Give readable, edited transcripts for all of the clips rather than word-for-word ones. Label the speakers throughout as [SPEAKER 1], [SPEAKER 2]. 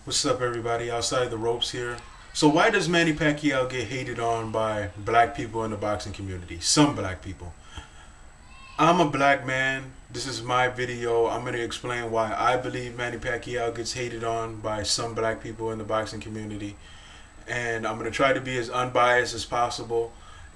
[SPEAKER 1] What's up, everybody? Outside the ropes here. So, why does Manny Pacquiao get hated on by black people in the boxing community? Some black people. I'm a black man. This is my video. I'm going to explain why I believe Manny Pacquiao gets hated on by some black people in the boxing community. And I'm going to try to be as unbiased as possible.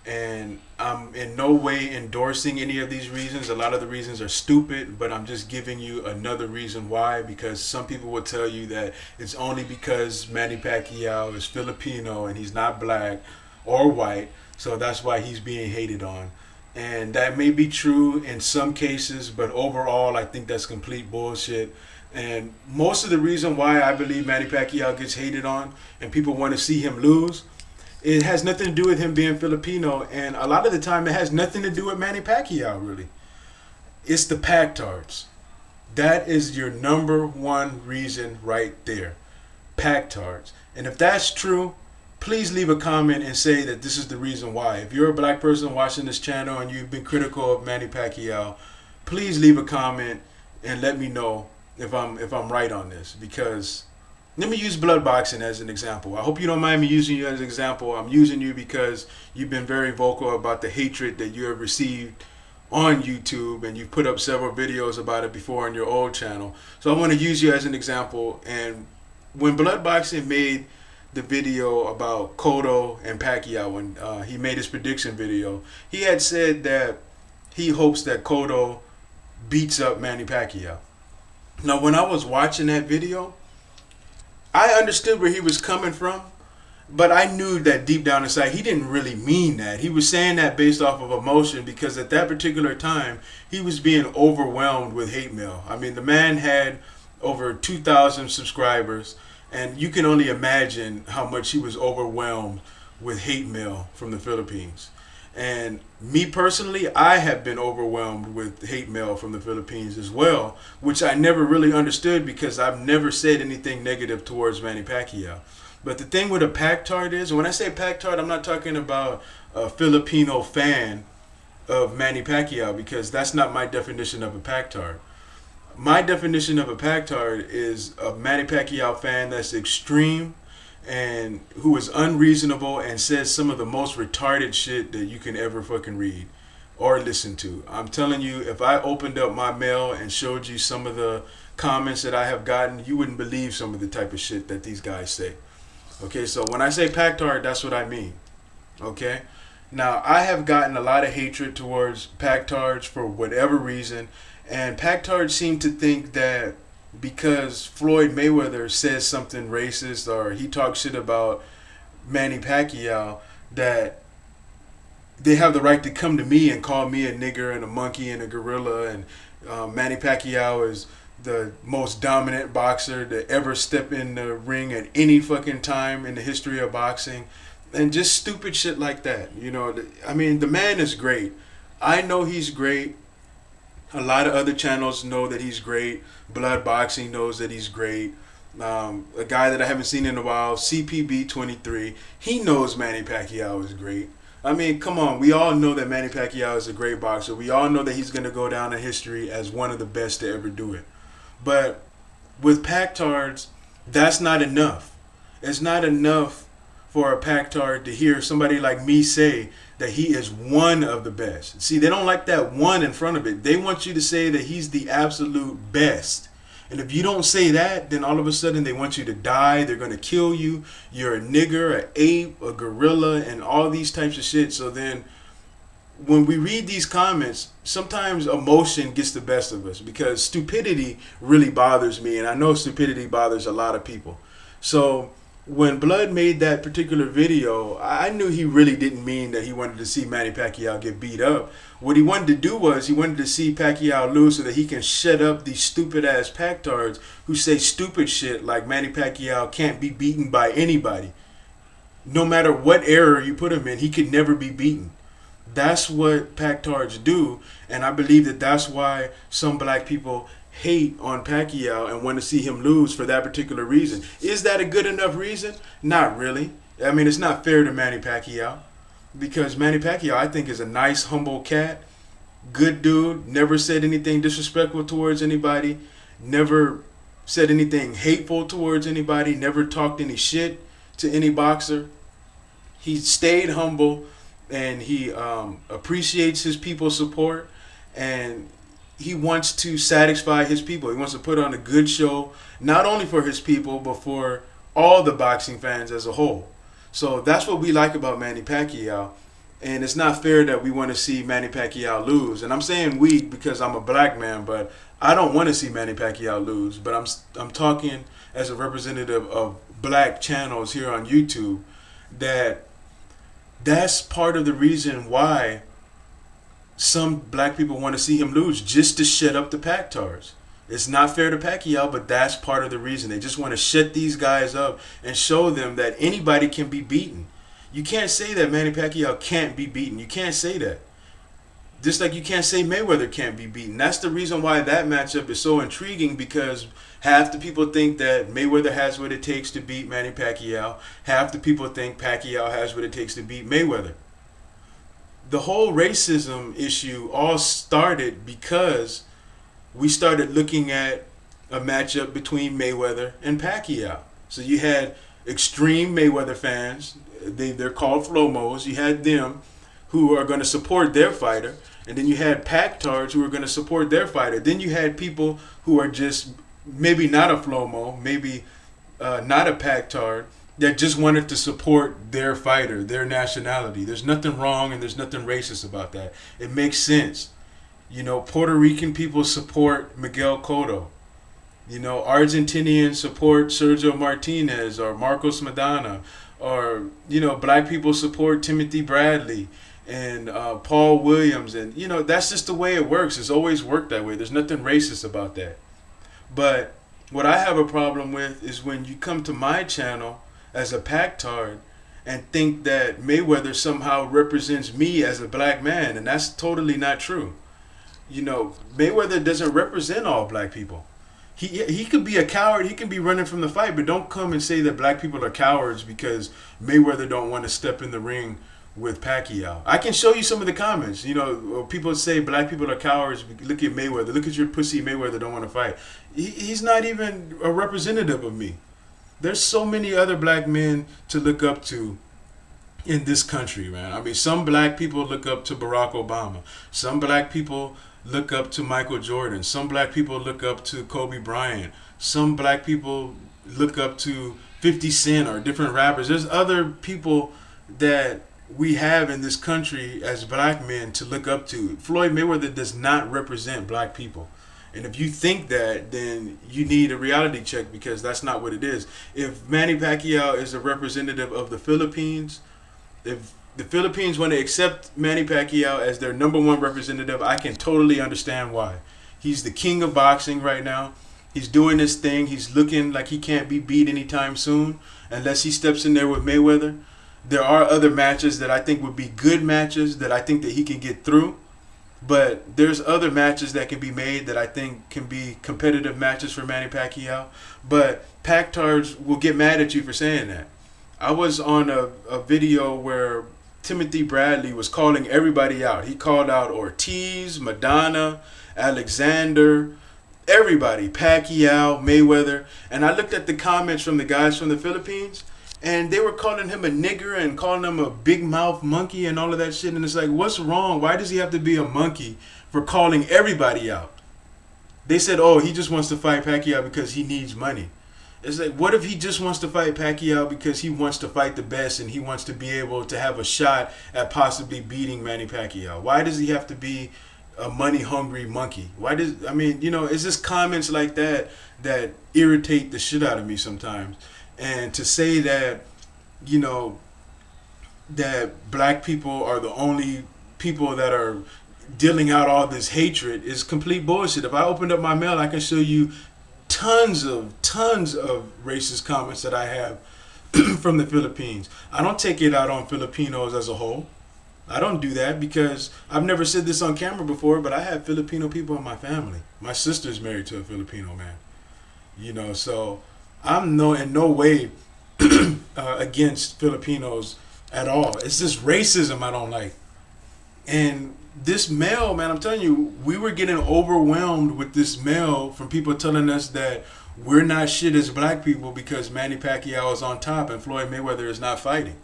[SPEAKER 1] And I'm in no way endorsing any of these reasons. A lot of the reasons are stupid, but I'm just giving you another reason why, because some people will tell you that it's only because Manny Pacquiao is Filipino and he's not black or white, so that's why he's being hated on. And that may be true in some cases, but overall I think that's complete bullshit. And most of the reason why I believe Manny Pacquiao gets hated on and people want to see him lose, it has nothing to do with him being Filipino, and a lot of the time it has nothing to do with Manny Pacquiao, really. It's the Packards. That is your number one reason right there. Packards. And if that's true, please leave a comment and say that this is the reason why. If you're a black person watching this channel and you've been critical of Manny Pacquiao, please leave a comment and let me know if I'm right on this, because let me use blood boxing as an example. I hope you don't mind me using you as an example. I'm using you because you've been very vocal about the hatred that you have received on YouTube, and you've put up several videos about it before on your old channel. So I want to use you as an example. And when blood boxing made the video about Cotto and Pacquiao, when he made his prediction video, he had said that he hopes that Cotto beats up Manny Pacquiao. Now, when I was watching that video, I understood where he was coming from, but I knew that deep down inside he didn't really mean that. He was saying that based off of emotion, because at that particular time he was being overwhelmed with hate mail. I mean, the man had over 2,000 subscribers, and you can only imagine how much he was overwhelmed with hate mail from the Philippines. And me personally, I have been overwhelmed with hate mail from the Philippines as well, which I never really understood because I've never said anything negative towards Manny Pacquiao. But the thing with a Pactard is, when I say Pactard, I'm not talking about a Filipino fan of Manny Pacquiao, because that's not my definition of a Pactard. My definition of a Pactard is a Manny Pacquiao fan that's extreme and who is unreasonable and says some of the most retarded shit that you can ever fucking read or listen to. I'm telling you, if I opened up my mail and showed you some of the comments that I have gotten, you wouldn't believe some of the type of shit that these guys say. Okay, so when I say Pactard, that's what I mean. Okay? Now, I have gotten a lot of hatred towards Pactards for whatever reason, and Pactards seem to think that because Floyd Mayweather says something racist or he talks shit about Manny Pacquiao, that they have the right to come to me and call me a nigger and a monkey and a gorilla, and Manny Pacquiao is the most dominant boxer to ever step in the ring at any fucking time in the history of boxing, and just stupid shit like that. You know, I mean, the man is great. I know he's great. A lot of other channels know that he's great. Blood Boxing knows that he's great. A guy that I haven't seen in a while, CPB23, he knows Manny Pacquiao is great. I mean, come on. We all know that Manny Pacquiao is a great boxer. We all know that he's going to go down in history as one of the best to ever do it. But with Pactards, that's not enough. It's not enough for a Pactard to hear somebody like me say that he is one of the best. See, they don't like that one in front of it. They want you to say that he's the absolute best. And if you don't say that, then all of a sudden they want you to die. They're going to kill you. You're a nigger, an ape, a gorilla, and all these types of shit. So then when we read these comments, sometimes emotion gets the best of us, because stupidity really bothers me. And I know stupidity bothers a lot of people. So when Blood made that particular video, I knew he really didn't mean that he wanted to see Manny Pacquiao get beat up. What he wanted to do was he wanted to see Pacquiao lose so that he can shut up these stupid ass Pactards who say stupid shit like Manny Pacquiao can't be beaten by anybody. No matter what era you put him in, he could never be beaten. That's what Pactards do, and I believe that that's why some black people hate on Pacquiao and want to see him lose for that particular reason. Is that a good enough reason? Not really. I mean, it's not fair to Manny Pacquiao, because Manny Pacquiao, I think, is a nice, humble cat, good dude, never said anything disrespectful towards anybody, never said anything hateful towards anybody, never talked any shit to any boxer. He stayed humble, and he appreciates his people's support, and he wants to satisfy his people. He wants to put on a good show, not only for his people, but for all the boxing fans as a whole. So that's what we like about Manny Pacquiao. And it's not fair that we want to see Manny Pacquiao lose. And I'm saying we because I'm a black man, but I don't want to see Manny Pacquiao lose. But I'm talking as a representative of black channels here on YouTube, that's part of the reason why some black people want to see him lose, just to shut up the Packards. It's not fair to Pacquiao, but that's part of the reason. They just want to shut these guys up and show them that anybody can be beaten. You can't say that Manny Pacquiao can't be beaten. You can't say that. Just like you can't say Mayweather can't be beaten. That's the reason why that matchup is so intriguing, because half the people think that Mayweather has what it takes to beat Manny Pacquiao. Half the people think Pacquiao has what it takes to beat Mayweather. The whole racism issue all started because we started looking at a matchup between Mayweather and Pacquiao. So you had extreme Mayweather fans. They're called Flomos. You had them who are going to support their fighter. And then you had Packards who are going to support their fighter. Then you had people who are just maybe not a Flomo, maybe not a Packard, that just wanted to support their fighter, their nationality. There's nothing wrong and there's nothing racist about that. It makes sense. You know, Puerto Rican people support Miguel Cotto. You know, Argentinians support Sergio Martinez or Marcos Maidana. Or, you know, black people support Timothy Bradley and Paul Williams. And, you know, that's just the way it works. It's always worked that way. There's nothing racist about that. But what I have a problem with is when you come to my channel as a Packtard and think that Mayweather somehow represents me as a black man. And that's totally not true. You know, Mayweather doesn't represent all black people. He could be a coward. He can be running from the fight, but don't come and say that black people are cowards because Mayweather don't want to step in the ring with Pacquiao. I can show you some of the comments. You know, people say black people are cowards. Look at Mayweather. Look at your pussy. Mayweather don't want to fight. He's not even a representative of me. There's so many other black men to look up to in this country, man. I mean, some black people look up to Barack Obama. Some black people look up to Michael Jordan. Some black people look up to Kobe Bryant. Some black people look up to 50 Cent or different rappers. There's other people that we have in this country as black men to look up to. Floyd Mayweather does not represent black people. And if you think that, then you need a reality check, because that's not what it is. If Manny Pacquiao is a representative of the Philippines, if the Philippines want to accept Manny Pacquiao as their #1 representative, I can totally understand why. He's the king of boxing right now. He's doing this thing. He's looking like he can't be beat anytime soon unless he steps in there with Mayweather. There are other matches that I think would be good matches that I think that he can get through. But there's other matches that can be made that I think can be competitive matches for Manny Pacquiao. But Packards will get mad at you for saying that. I was on a video where Timothy Bradley was calling everybody out. He called out Ortiz, Madonna, Alexander, everybody, Pacquiao, Mayweather. And I looked at the comments from the guys from the Philippines, and they were calling him a nigger and calling him a big mouth monkey and all of that shit. And it's like, what's wrong? Why does he have to be a monkey for calling everybody out? They said, oh, he just wants to fight Pacquiao because he needs money. It's like, what if he just wants to fight Pacquiao because he wants to fight the best and he wants to be able to have a shot at possibly beating Manny Pacquiao? Why does he have to be a money-hungry monkey? Why does, I mean, you know, it's just comments like that that irritate the shit out of me sometimes. And to say that, you know, that black people are the only people that are dealing out all this hatred is complete bullshit. If I opened up my mail, I can show you tons of racist comments that I have from the Philippines. I don't take it out on Filipinos as a whole. I don't do that because I've never said this on camera before, but I have Filipino people in my family. My sister's married to a Filipino man. You know, so I'm in no way against Filipinos at all. It's just racism I don't like. And this mail, man, I'm telling you, we were getting overwhelmed with this mail from people telling us that we're not shit as black people because Manny Pacquiao is on top and Floyd Mayweather is not fighting.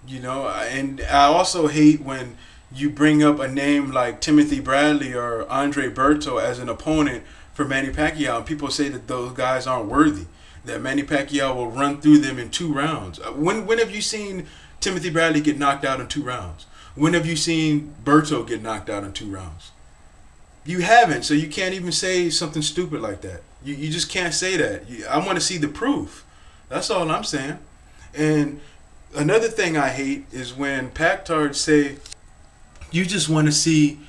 [SPEAKER 1] You know, and I also hate when you bring up a name like Timothy Bradley or Andre Berto as an opponent for Manny Pacquiao, and people say that those guys aren't worthy, that Manny Pacquiao will run through them in 2 rounds. When have you seen Timothy Bradley get knocked out in 2 rounds? When have you seen Berto get knocked out in 2 rounds? You haven't, so you can't even say something stupid like that. You just can't say that. I want to see the proof. That's all I'm saying. And another thing I hate is when Packards say you just want to see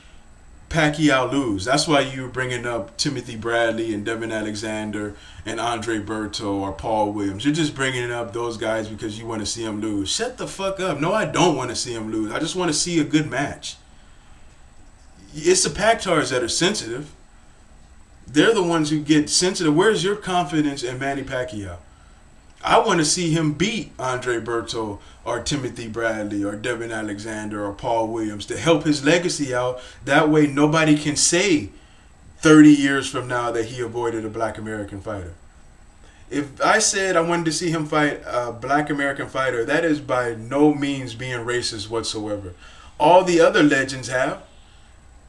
[SPEAKER 1] Pacquiao lose. That's why you were bringing up Timothy Bradley and Devin Alexander and Andre Berto or Paul Williams. You're just bringing up those guys because you want to see them lose. Shut the fuck up. No, I don't want to see them lose. I just want to see a good match. It's the Packards that are sensitive. They're the ones who get sensitive. Where's your confidence in Manny Pacquiao? I want to see him beat Andre Berto or Timothy Bradley or Devin Alexander or Paul Williams to help his legacy out. That way nobody can say 30 years from now that he avoided a black American fighter. If I said I wanted to see him fight a black American fighter, that is by no means being racist whatsoever. All the other legends have.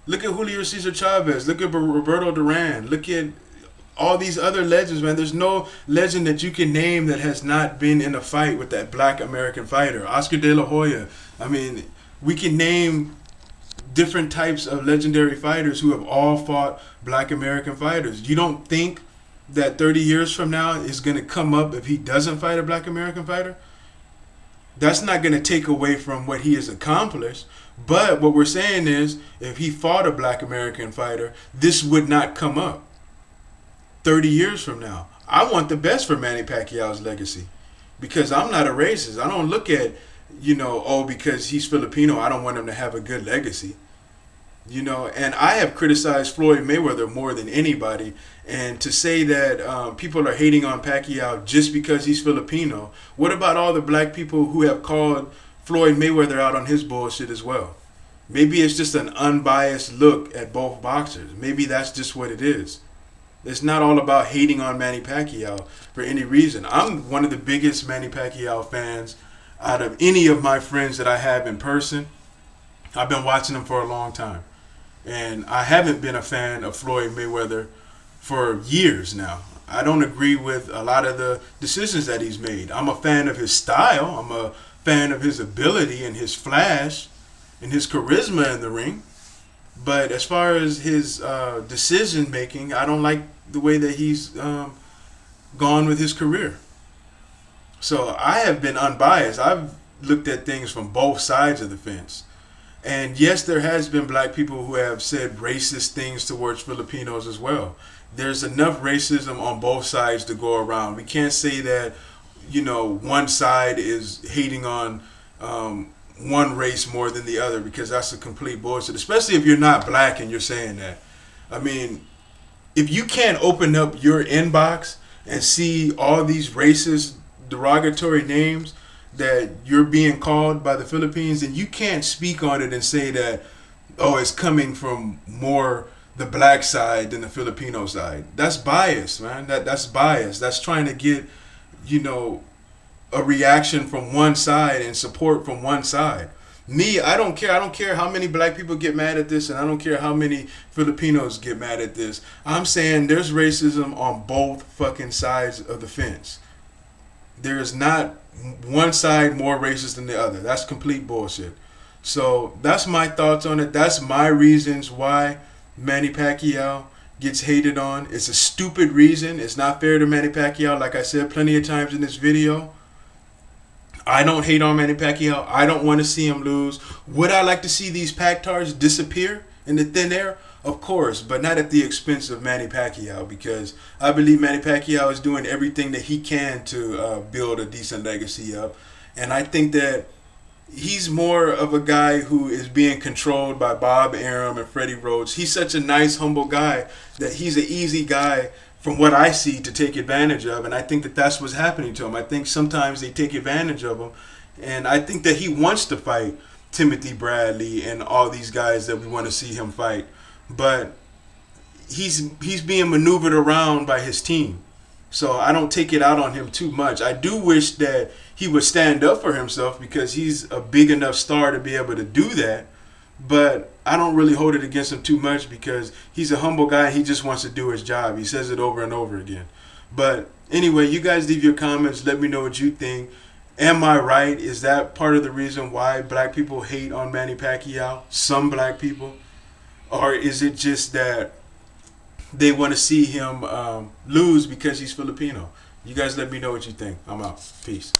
[SPEAKER 1] Look at Julio Cesar Chavez. Look at Roberto Duran. Look at all these other legends, man. There's no legend that you can name that has not been in a fight with that black American fighter. Oscar De La Hoya. I mean, we can name different types of legendary fighters who have all fought black American fighters. You don't think that 30 years from now is going to come up if he doesn't fight a black American fighter? That's not going to take away from what he has accomplished. But what we're saying is, if he fought a black American fighter, this would not come up 30 years from now. I want the best for Manny Pacquiao's legacy because I'm not a racist. I don't look at, because he's Filipino, I don't want him to have a good legacy. And I have criticized Floyd Mayweather more than anybody. And to say that people are hating on Pacquiao just because he's Filipino, what about all the black people who have called Floyd Mayweather out on his bullshit as well? Maybe it's just an unbiased look at both boxers. Maybe that's just what it is. It's not all about hating on Manny Pacquiao for any reason. I'm one of the biggest Manny Pacquiao fans out of any of my friends that I have in person. I've been watching him for a long time. And I haven't been a fan of Floyd Mayweather for years now. I don't agree with a lot of the decisions that he's made. I'm a fan of his style. I'm a fan of his ability and his flash and his charisma in the ring. But as far as his decision making, I don't like the way that he's gone with his career. So I have been unbiased. I've looked at things from both sides of the fence. And yes, there has been black people who have said racist things towards Filipinos as well. There's enough racism on both sides to go around. We can't say that, one side is hating on one race more than the other, because that's a complete bullshit, especially if you're not black and you're saying that. I mean, if you can't open up your inbox and see all these racist, derogatory names that you're being called by the Philippines, and you can't speak on it and say that, oh, it's coming from more the black side than the Filipino side. That's bias, man. That's bias. That's trying to get, a reaction from one side and support from one side. Me, I don't care. I don't care how many black people get mad at this, and I don't care how many Filipinos get mad at this. I'm saying there's racism on both fucking sides of the fence. There is not one side more racist than the other. That's complete bullshit. So that's my thoughts on it. That's my reasons why Manny Pacquiao gets hated on. It's a stupid reason. It's not fair to Manny Pacquiao. Like I said plenty of times in this video, I don't hate on Manny Pacquiao. I don't want to see him lose. Would I like to see these Packards disappear in the thin air? Of course, but not at the expense of Manny Pacquiao, because I believe Manny Pacquiao is doing everything that he can to build a decent legacy up. And I think that he's more of a guy who is being controlled by Bob Arum and Freddie Roach. He's such a nice, humble guy that he's an easy guy, from what I see, to take advantage of. And I think that that's what's happening to him. I think sometimes they take advantage of him. And I think that he wants to fight Timothy Bradley and all these guys that we want to see him fight. But he's being maneuvered around by his team. So I don't take it out on him too much. I do wish that he would stand up for himself because he's a big enough star to be able to do that. But I don't really hold it against him too much because he's a humble guy. He just wants to do his job. He says it over and over again. But anyway, you guys leave your comments. Let me know what you think. Am I right? Is that part of the reason why black people hate on Manny Pacquiao? Some black people? Or is it just that they want to see him lose because he's Filipino? You guys let me know what you think. I'm out. Peace.